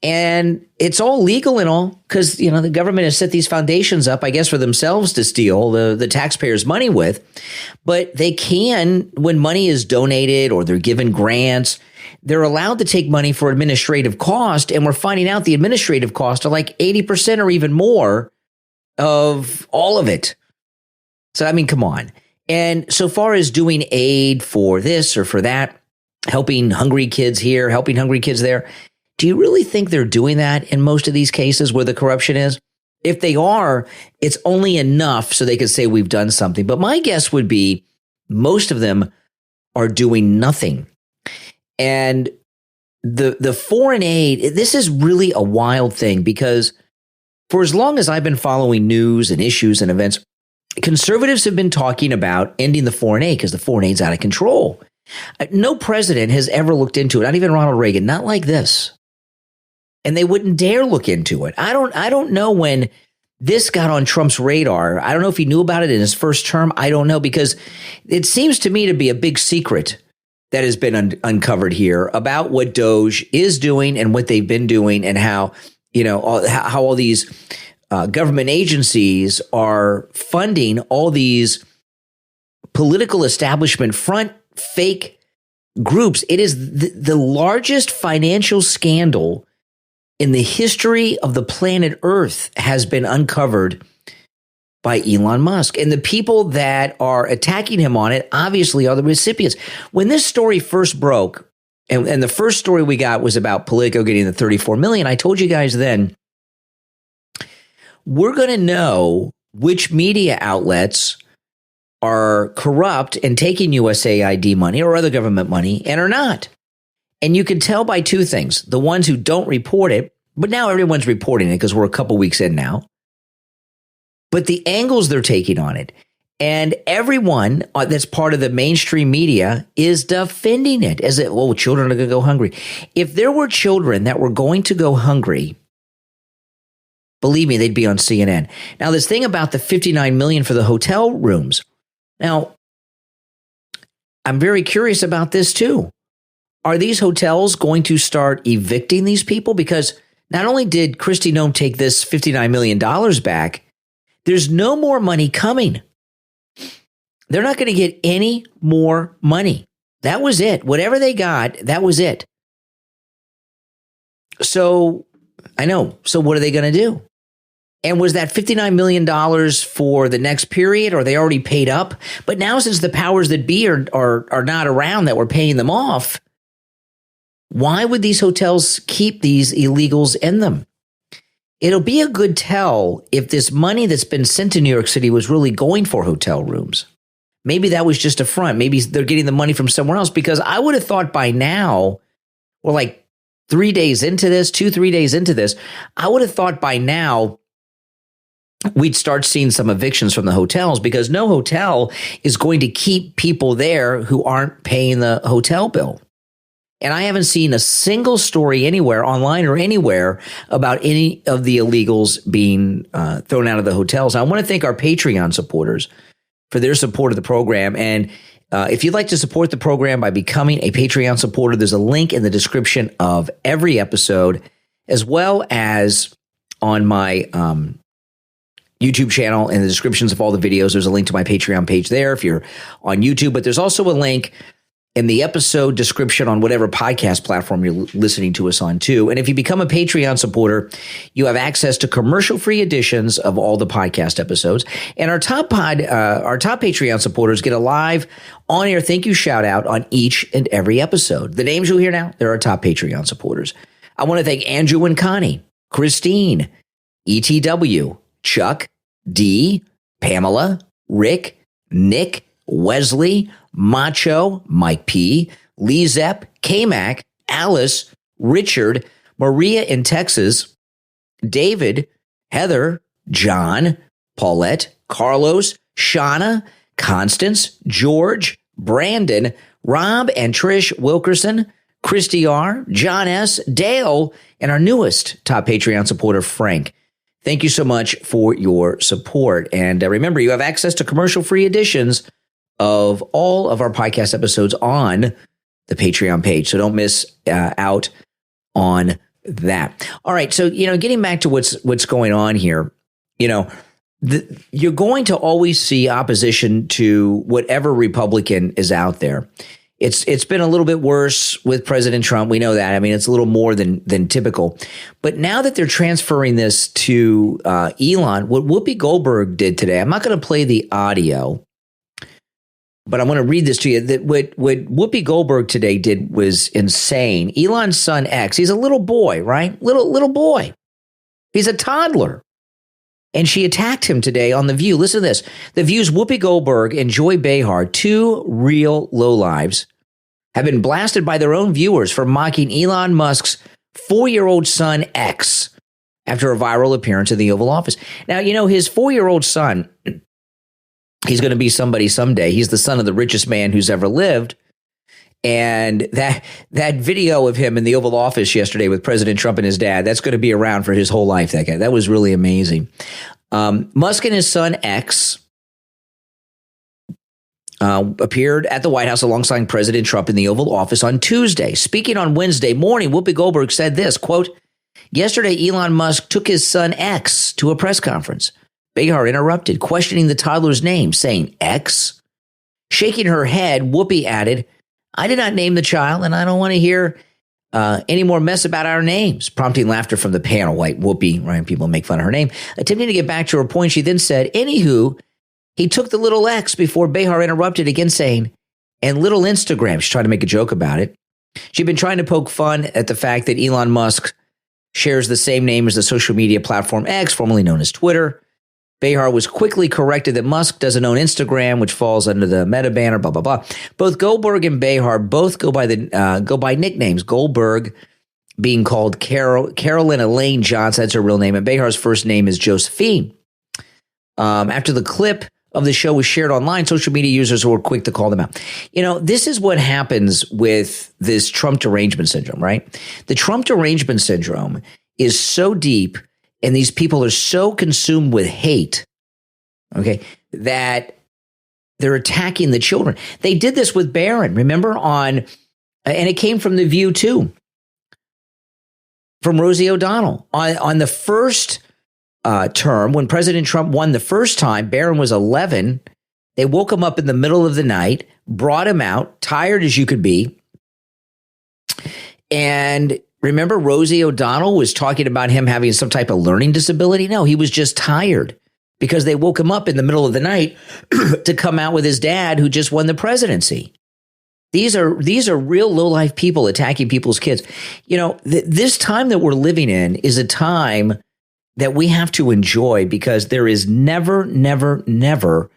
And it's all legal and all because, the government has set these foundations up, I guess, for themselves to steal the taxpayers' money with. But they can, when money is donated or they're given grants, they're allowed to take money for administrative cost. And we're finding out the administrative costs are like 80% or even more of all of it. So, come on. And so far as doing aid for this or for that, helping hungry kids here, helping hungry kids there, do you really think they're doing that in most of these cases where the corruption is? If they are, it's only enough so they can say we've done something. But my guess would be most of them are doing nothing. And the foreign aid, this is really a wild thing because for as long as I've been following news and issues and events, conservatives have been talking about ending the foreign aid because the foreign aid's out of control. No president has ever looked into it, not even Ronald Reagan, not like this. And they wouldn't dare look into it. I don't know when this got on Trump's radar. I don't know if he knew about it in his first term. I don't know, because it seems to me to be a big secret that has been uncovered here about what DOGE is doing and what they've been doing and how, how all these government agencies are funding all these political establishment front fake groups. It is the largest financial scandal in the history of the planet Earth has been uncovered by Elon Musk. And the people that are attacking him on it obviously are the recipients. When this story first broke, and the first story we got was about Politico getting the $34 million, I told you guys then, we're going to know which media outlets are corrupt and taking USAID money or other government money and are not. And you can tell by two things. The ones who don't report it, But now everyone's reporting it because we're a couple weeks in now. But the angles they're taking on it, and everyone that's part of the mainstream media is defending it as if, oh, children are going to go hungry. If there were children that were going to go hungry, believe me, they'd be on CNN. Now, this thing about the $59 million for the hotel rooms. Now, I'm very curious about this too. Are these hotels going to start evicting these people? Because not only did Christy Nome take this $59 million back, there's no more money coming. They're not going to get any more money. That was it. Whatever they got, that was it. So, I know. So what are they going to do? And was that $59 million for the next period, or are they already paid up? But now, since the powers that be are not around that were paying them off, why would these hotels keep these illegals in them? It'll be a good tell if this money that's been sent to New York City was really going for hotel rooms. Maybe that was just a front. Maybe they're getting the money from somewhere else, because I would have thought by now, or like 3 days into this, 2-3 days into this, I would have thought by now we'd start seeing some evictions from the hotels, because no hotel is going to keep people there who aren't paying the hotel bill. And I haven't seen a single story anywhere, online or anywhere, about any of the illegals being thrown out of the hotels. I want to thank our Patreon supporters for their support of the program. And if you'd like to support the program by becoming a Patreon supporter, there's a link in the description of every episode, as well as on my YouTube channel. In the descriptions of all the videos, there's a link to my Patreon page there if you're on YouTube. But there's also a link in the episode description on whatever podcast platform you're listening to us on too. And if you become a Patreon supporter, you have access to commercial-free editions of all the podcast episodes. And our top Patreon supporters get a live on-air thank you shout-out on each and every episode. The names you'll hear now, they're our top Patreon supporters. I want to thank Andrew and Connie, Christine, ETW, Chuck, D, Pamela, Rick, Nick, Wesley, Macho, Mike P, LeeZep, K-Mac, Alice, Richard, Maria in Texas, David, Heather, John, Paulette, Carlos, Shawna, Constance, George, Brandon, Rob and Trish Wilkerson, Christy R, John S, Dale, and our newest top Patreon supporter, Frank. Thank you so much for your support. And remember, you have access to commercial-free editions of all of our podcast episodes on the Patreon page. So don't miss out on that. All right. So, getting back to what's going on here, you're going to always see opposition to whatever Republican is out there. It's been a little bit worse with President Trump. We know that. I mean, it's a little more than typical. But now that they're transferring this to Elon, what Whoopi Goldberg did today, I'm not going to play the audio, but I want to read this to you. That what Whoopi Goldberg today did was insane. Elon's son X, he's a little boy, right? Little boy. He's a toddler. And she attacked him today on The View. Listen to this. The View's Whoopi Goldberg and Joy Behar, two real lowlives, have been blasted by their own viewers for mocking Elon Musk's 4-year-old son X after a viral appearance in the Oval Office. Now, his 4-year-old son, he's going to be somebody someday. He's the son of the richest man who's ever lived. And that video of him in the Oval Office yesterday with President Trump and his dad, that's going to be around for his whole life, that guy. That was really amazing. Musk and his son X appeared at the White House alongside President Trump in the Oval Office on Tuesday. Speaking on Wednesday morning, Whoopi Goldberg said this, quote, "Yesterday, Elon Musk took his son X to a press conference. Behar interrupted, questioning the toddler's name, saying, X? Shaking her head, Whoopi added, I did not name the child, and I don't want to hear any more mess about our names, prompting laughter from the panel. Like Whoopi, right? People make fun of her name. Attempting to get back to her point, she then said, anywho, he took the little X before Behar interrupted again, saying, and little Instagram. She's trying to make a joke about it. She'd been trying to poke fun at the fact that Elon Musk shares the same name as the social media platform X, formerly known as Twitter. Behar was quickly corrected that Musk doesn't own Instagram, which falls under the Meta banner, blah, blah, blah. Both Goldberg and Behar both go by nicknames, Goldberg being called Carolyn Elaine Johnson. That's her real name. And Behar's first name is Josephine. After the clip of the show was shared online, social media users were quick to call them out. This is what happens with this Trump derangement syndrome, right? The Trump derangement syndrome is so deep, and these people are so consumed with hate, okay, that they're attacking the children. They did this with Barron, remember, and it came from The View too, from Rosie O'Donnell. On the first term, when President Trump won the first time, Barron was 11. They woke him up in the middle of the night, brought him out, tired as you could be. And remember, Rosie O'Donnell was talking about him having some type of learning disability? No, he was just tired because they woke him up in the middle of the night to come out with his dad who just won the presidency. These are real low-life people attacking people's kids. This time that we're living in is a time that we have to enjoy because there is never, never, never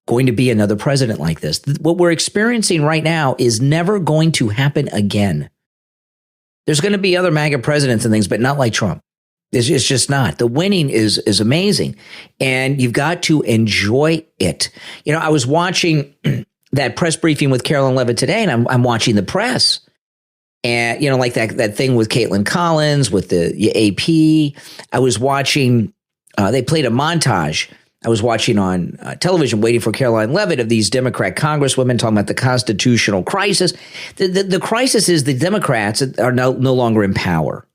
going to be another president like this. What we're experiencing right now is never going to happen again. There's going to be other MAGA presidents and things, but not like Trump. It's just not. The winning is amazing, and you've got to enjoy it. I was watching that press briefing with Carolyn Levitt today, and I'm watching the press. And, like that thing with Caitlin Collins, with the AP. I was watching, they played a montage. I was watching on television, waiting for Caroline Levitt, of these Democrat congresswomen talking about the constitutional crisis. The crisis is the Democrats are no longer in power.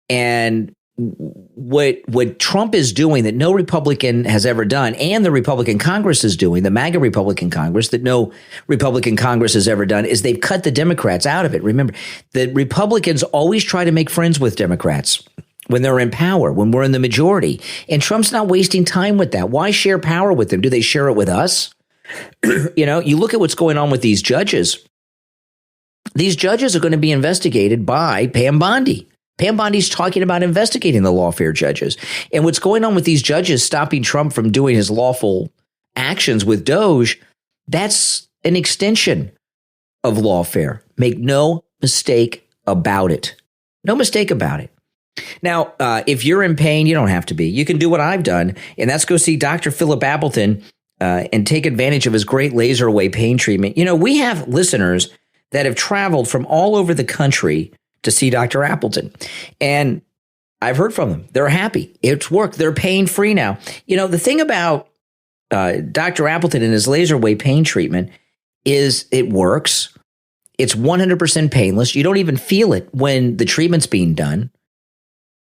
And what Trump is doing that no Republican has ever done, and the Republican Congress is doing, the MAGA Republican Congress that no Republican Congress has ever done, is they've cut the Democrats out of it. Remember, the Republicans always try to make friends with Democrats when they're in power, when we're in the majority. And Trump's not wasting time with that. Why share power with them? Do they share it with us? You look at what's going on with these judges. These judges are going to be investigated by Pam Bondi. Pam Bondi's talking about investigating the lawfare judges. And what's going on with these judges stopping Trump from doing his lawful actions with DOGE, that's an extension of lawfare. Make no mistake about it. No mistake about it. Now, if you're in pain, you don't have to be. You can do what I've done, and that's go see Dr. Philip Appleton and take advantage of his great laser away pain treatment. We have listeners that have traveled from all over the country to see Dr. Appleton. And I've heard from them. They're happy. It's worked. They're pain-free now. The thing about Dr. Appleton and his laser wave pain treatment is it works. It's 100% painless. You don't even feel it when the treatment's being done.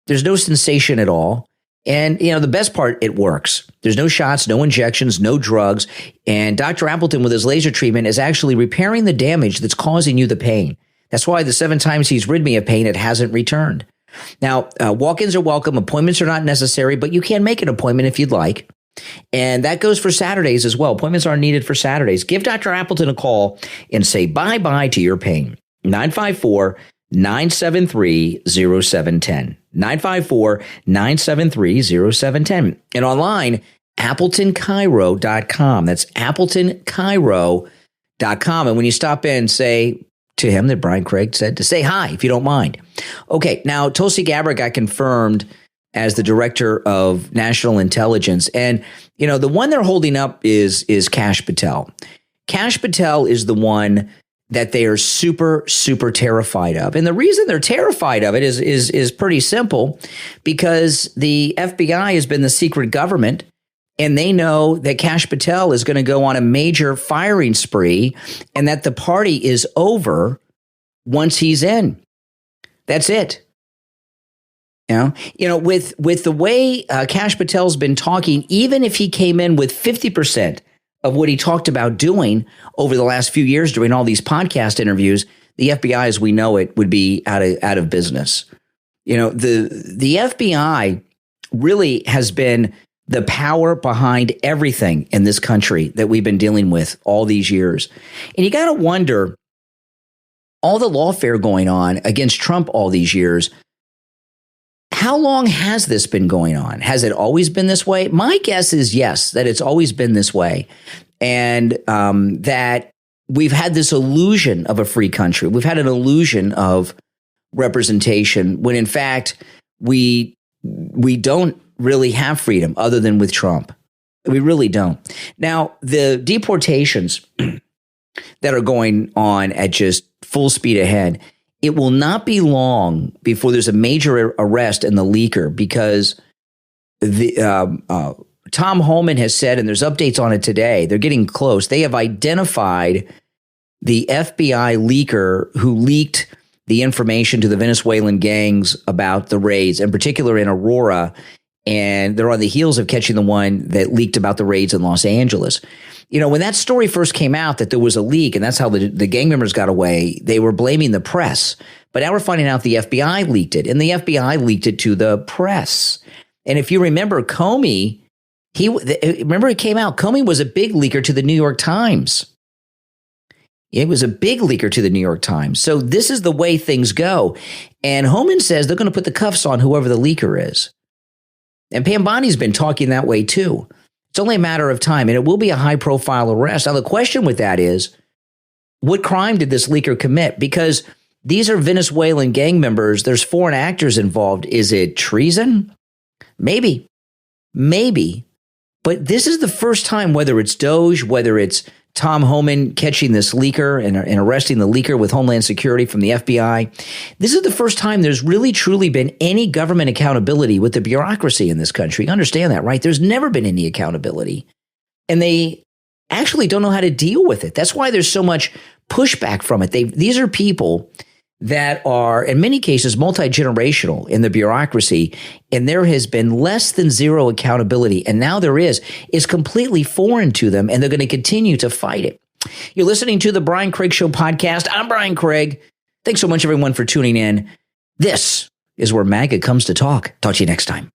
There's no sensation at all. And, the best part, it works. There's no shots, no injections, no drugs. And Dr. Appleton, with his laser treatment, is actually repairing the damage that's causing you the pain. That's why the 7 times he's rid me of pain, it hasn't returned. Now, walk-ins are welcome. Appointments are not necessary, but you can make an appointment if you'd like. And that goes for Saturdays as well. Appointments aren't needed for Saturdays. Give Dr. Appleton a call and say bye-bye to your pain. 954-973-0710. 954-973-0710. And online, AppletonChiro.com. That's AppletonChiro.com. And when you stop in, say to him that Brian Craig said to say hi, if you don't mind. Okay, now Tulsi Gabbard got confirmed as the director of national intelligence. And, the one they're holding up is Kash Patel. Kash Patel is the one that they are super, super terrified of. And the reason they're terrified of it is pretty simple, because the FBI has been the secret government, and they know that Kash Patel is going to go on a major firing spree, and that the party is over once he's in. That's it. With the way Kash Patel's been talking, even if he came in with 50% of what he talked about doing over the last few years during all these podcast interviews, the FBI, as we know it, would be out of business. The FBI really has been the power behind everything in this country that we've been dealing with all these years. And you got to wonder, all the lawfare going on against Trump all these years, how long has this been going on? Has it always been this way? My guess is yes, that it's always been this way. And that we've had this illusion of a free country. We've had an illusion of representation when in fact we don't really have freedom other than with Trump. We really don't. Now, the deportations that are going on at just full speed ahead, it will not be long before there's a major arrest in the leaker, because the Tom Homan has said, and there's updates on it today, they're getting close. They have identified the FBI leaker who leaked the information to the Venezuelan gangs about the raids, in particular in Aurora, and they're on the heels of catching the one that leaked about the raids in Los Angeles. You know, when that story first came out that there was a leak and that's how the gang members got away, they were blaming the press. But now we're finding out the FBI leaked it, and the FBI leaked it to the press. And if you remember, Comey, it came out, Comey was a big leaker to the New York Times. It was a big leaker to the New York Times. So this is the way things go. And Homan says they're going to put the cuffs on whoever the leaker is. And Pam Bondi's been talking that way too. It's only a matter of time, and it will be a high-profile arrest. Now, the question with that is, what crime did this leaker commit? Because these are Venezuelan gang members. There's foreign actors involved. Is it treason? Maybe. But this is the first time, whether it's DOGE, whether it's Tom Homan catching this leaker and arresting the leaker with Homeland Security from the FBI. This is the first time there's really truly been any government accountability with the bureaucracy in this country. Understand that, right? There's never been any accountability. And they actually don't know how to deal with it. That's why there's so much pushback from it. These are people that are, in many cases, multi-generational in the bureaucracy, and there has been less than zero accountability. And now there is completely foreign to them, and they're going to continue to fight it. You're listening to the Brian Craig Show podcast. I'm Brian Craig. Thanks so much, everyone, for tuning in. This is where MAGA comes to talk. Talk to you next time.